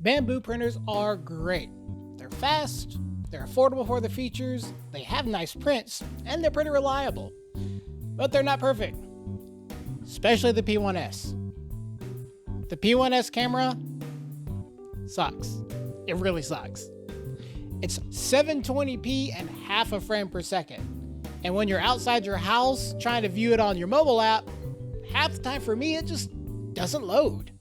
Bambu printers are great. They're fast, they're affordable for the features, they have nice prints, and they're pretty reliable. But they're not perfect, especially the P1S. The P1S camera sucks. It really sucks. It's 720p and half a frame per second. And when you're outside your house trying to view it on your mobile app, half the time for me it just doesn't load.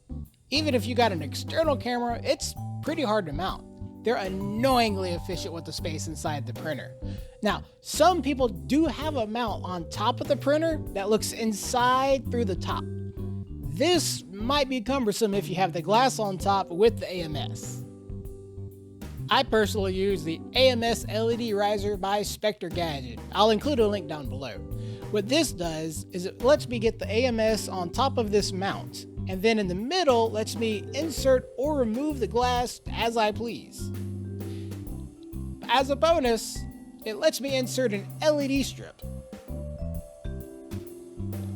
Even if you got an external camera, it's pretty hard to mount. They're annoyingly efficient with the space inside the printer. Now, some people do have a mount on top of the printer that looks inside through the top. This might be cumbersome if you have the glass on top with the AMS. I personally use the AMS LED Riser by SpectreGadget. I'll include a link down below. What this does is it lets me get the AMS on top of this mount, and then in the middle lets me insert or remove the glass as I please. As a bonus, it lets me insert an LED strip.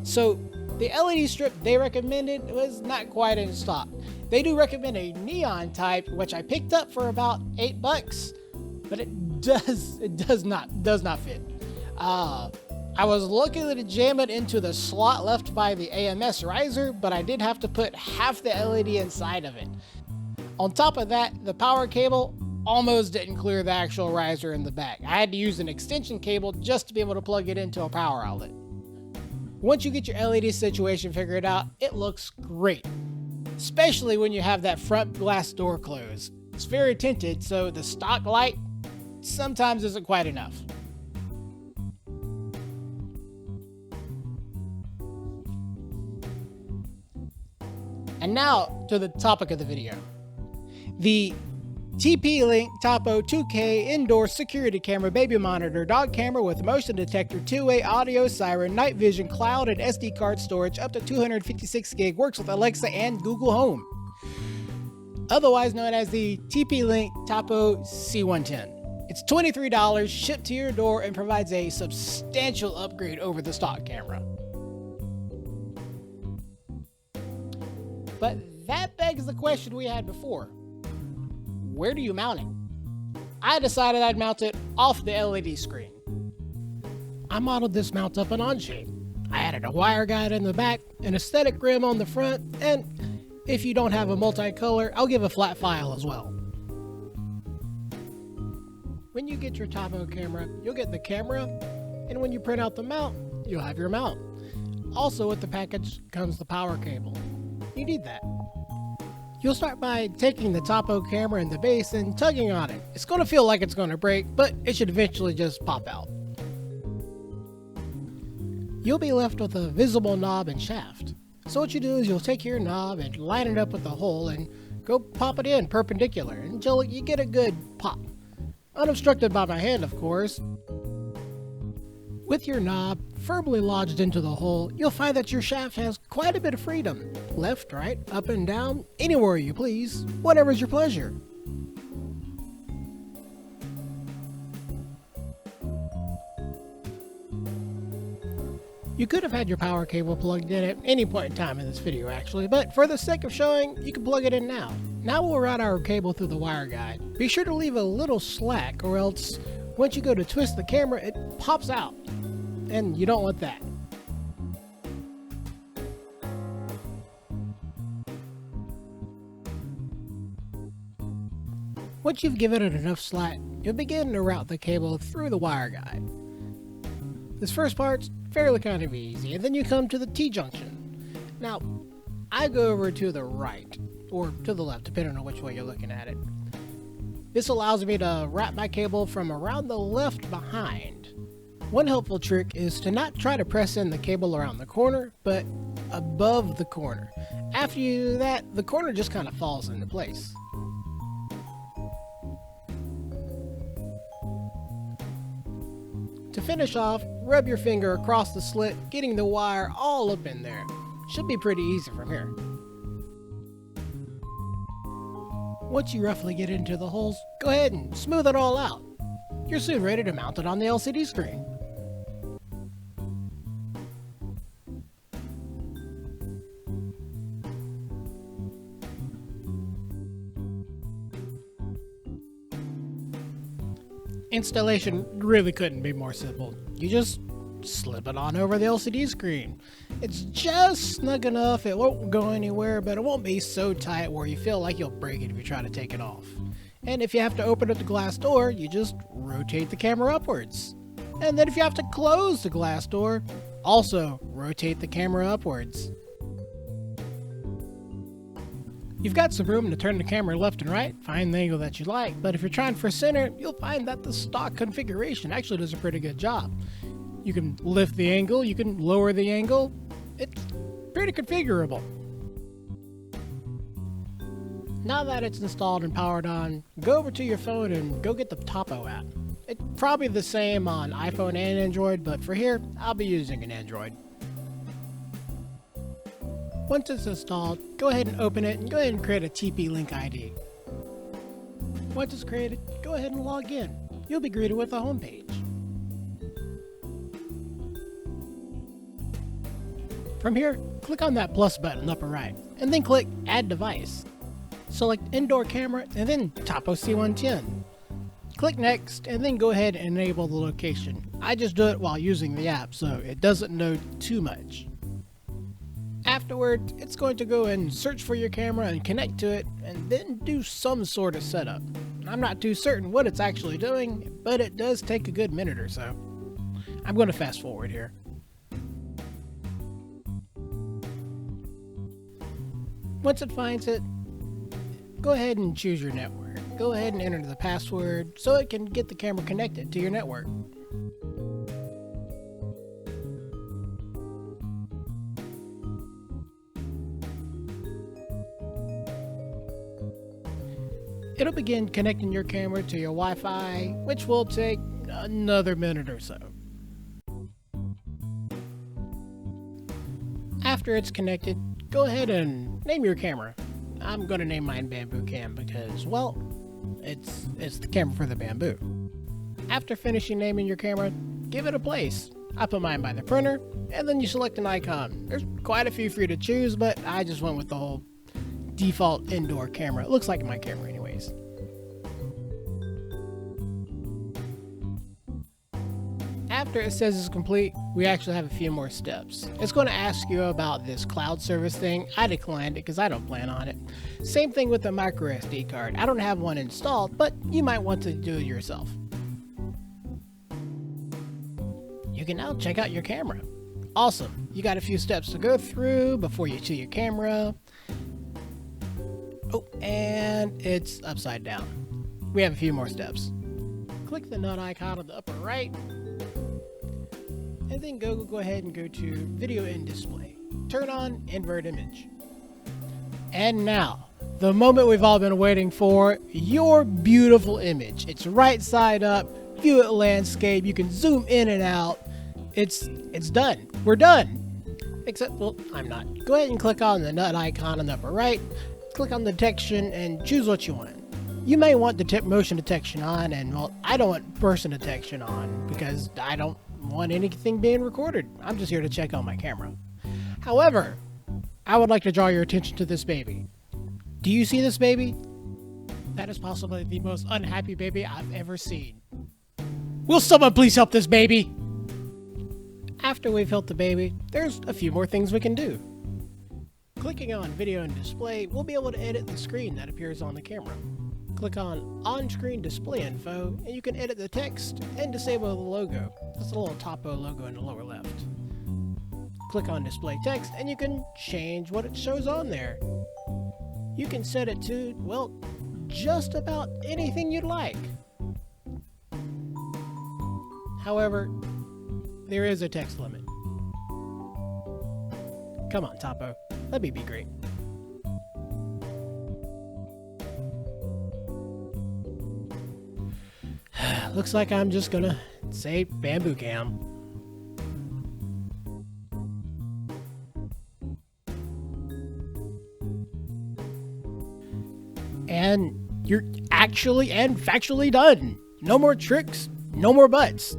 So the LED strip they recommended was not quite in stock. They do recommend a neon type, which I picked up for about $8, but it does not fit. I was looking to jam it into the slot left by the AMS riser, but I did have to put half the LED inside of it. On top of that, the power cable almost didn't clear the actual riser in the back. I had to use an extension cable just to be able to plug it into a power outlet. Once you get your LED situation figured out, it looks great, especially when you have that front glass door closed. It's very tinted, so the stock light sometimes isn't quite enough. And now to the topic of the video. The TP-Link Tapo 2K Indoor Security Camera Baby Monitor Dog Camera with Motion Detector 2-way audio, siren, night vision, cloud, and SD card storage up to 256 gig works with Alexa and Google Home. Otherwise known as the TP-Link Tapo C110. It's $23 shipped to your door and provides a substantial upgrade over the stock camera. But that begs the question we had before. Where do you mount it? I decided I'd mount it off the LED screen. I modeled this mount up in on-shape. I added a wire guide in the back, an aesthetic rim on the front, and if you don't have a multicolor, I'll give a flat file as well. When you get your Tapo camera, you'll get the camera, and when you print out the mount, you'll have your mount. Also with the package comes the power cable. You need that. You'll start by taking the Tapo camera in the base and tugging on it. It's going to feel like it's going to break, but it should eventually just pop out. You'll be left with a visible knob and shaft. So what you do is you'll take your knob and line it up with the hole and go pop it in perpendicular until you get a good pop. Unobstructed by my hand, of course. With your knob firmly lodged into the hole, you'll find that your shaft has quite a bit of freedom. Left, right, up and down, anywhere you please, whatever's your pleasure. You could have had your power cable plugged in at any point in time in this video actually, but for the sake of showing, you can plug it in now. Now we'll route our cable through the wire guide. Be sure to leave a little slack or else once you go to twist the camera, it pops out. And you don't want that. Once you've given it enough slack, you'll begin to route the cable through the wire guide. This first part's fairly kind of easy, and then you come to the T-junction. Now, I go over to the right, or to the left, depending on which way you're looking at it. This allows me to wrap my cable from around the left behind. One helpful trick is to not try to press in the cable around the corner, but above the corner. After you do that, the corner just kind of falls into place. To finish off, rub your finger across the slit, getting the wire all up in there. Should be pretty easy from here. Once you roughly get into the holes, go ahead and smooth it all out. You're soon ready to mount it on the LCD screen. Installation really couldn't be more simple. You just slip it on over the LCD screen. It's just snug enough, it won't go anywhere, but it won't be so tight where you feel like you'll break it if you try to take it off. And if you have to open up the glass door, you just rotate the camera upwards. And then if you have to close the glass door, also rotate the camera upwards. You've got some room to turn the camera left and right, find the angle that you like, but if you're trying for center, you'll find that the stock configuration actually does a pretty good job. You can lift the angle, you can lower the angle, it's pretty configurable. Now that it's installed and powered on, go over to your phone and go get the Tapo app. It's probably the same on iPhone and Android, but for here, I'll be using an Android. Once it's installed, go ahead and open it and go ahead and create a TP-Link ID. Once it's created, go ahead and log in. You'll be greeted with a home page. From here, click on that plus button upper right, and then click Add Device. Select Indoor Camera and then Tapo C110. Click Next and then go ahead and enable the location. I just do it while using the app so it doesn't know too much. Afterwards, it's going to go and search for your camera and connect to it and then do some sort of setup. I'm not too certain what it's actually doing, but it does take a good minute or so. I'm going to fast forward here. Once it finds it, go ahead and choose your network. Go ahead and enter the password so it can get the camera connected to your network. It'll begin connecting your camera to your Wi-Fi, which will take another minute or so. After it's connected, go ahead and name your camera. I'm going to name mine Bambu Cam because, well, it's the camera for the Bambu. After finishing naming your camera, give it a place. I put mine by the printer, and then you select an icon. There's quite a few for you to choose, but I just went with the whole default indoor camera. It looks like my camera anyways. After it says it's complete, we actually have a few more steps. It's going to ask you about this cloud service thing. I declined it because I don't plan on it. Same thing with the micro SD card. I don't have one installed, but you might want to do it yourself. You can now check out your camera. Awesome. You got a few steps to go through before you see your camera. Oh, and it's upside down. We have a few more steps. Click the nut icon on the upper right, and then go ahead and go to Video in Display. Turn on Invert Image. And now, the moment we've all been waiting for, your beautiful image. It's right side up, view it landscape, you can zoom in and out. It's done. We're done. Except, well, I'm not. Go ahead and click on the nut icon on the upper right. Click on the detection and choose what you want. You may want the motion detection on, and well, I don't want person detection on because I don't want anything being recorded. I'm just here to check on my camera. However, I would like to draw your attention to this baby. Do you see this baby? That is possibly the most unhappy baby I've ever seen. Will someone please help this baby? After we've helped the baby, there's a few more things we can do. Clicking on Video and Display, we'll be able to edit the screen that appears on the camera. Click on On-Screen Display Info, and you can edit the text and disable the logo. That's the little Tapo logo in the lower left. Click on Display Text, and you can change what it shows on there. You can set it to, well, just about anything you'd like. However, there is a text limit. Come on, Tapo. Let me be great. Looks like I'm just gonna say Bambu Cam. And you're actually and factually done. No more tricks, no more buts.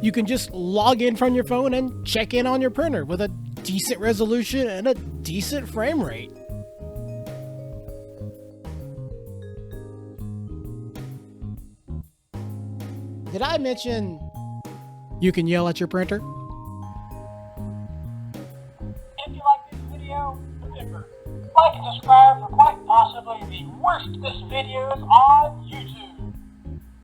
You can just log in from your phone and check in on your printer with a decent resolution and a decent frame rate. Did I mention you can yell at your printer? If you like this video, remember, like and subscribe for quite possibly the worstest videos on YouTube.